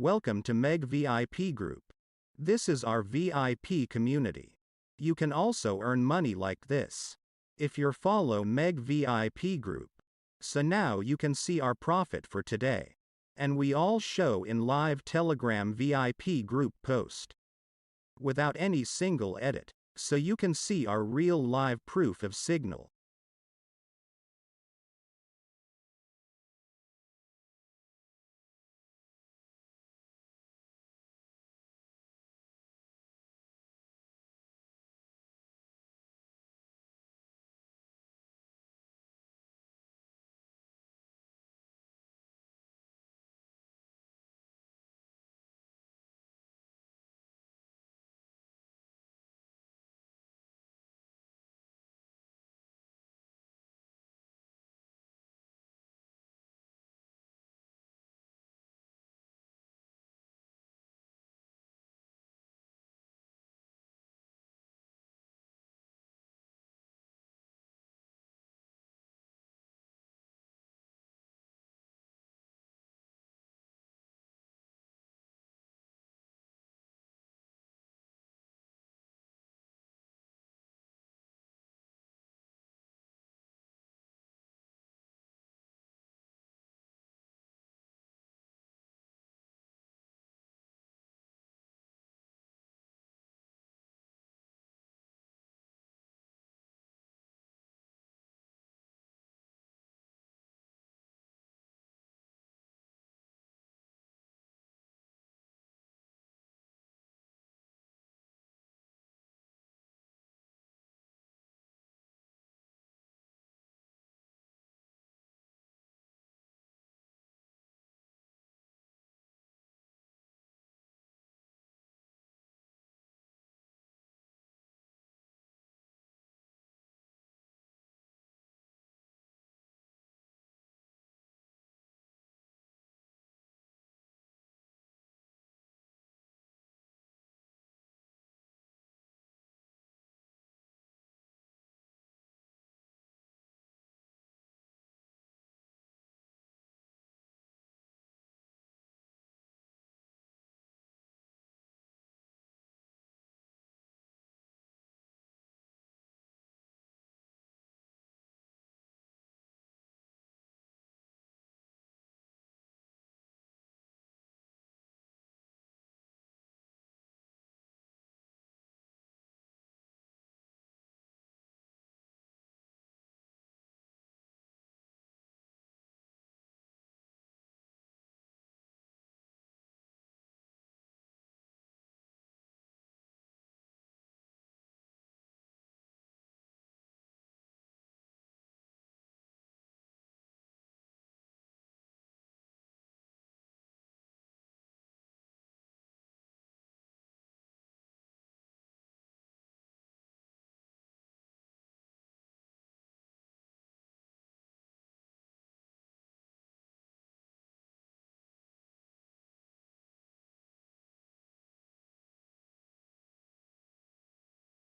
Welcome to Meg VIP Group. This is our VIP community. You can also earn money like this if you follow Meg VIP Group. So now you can see our profit for today. And we all show in live Telegram VIP group post without any single edit. So you can see our real live proof of signal.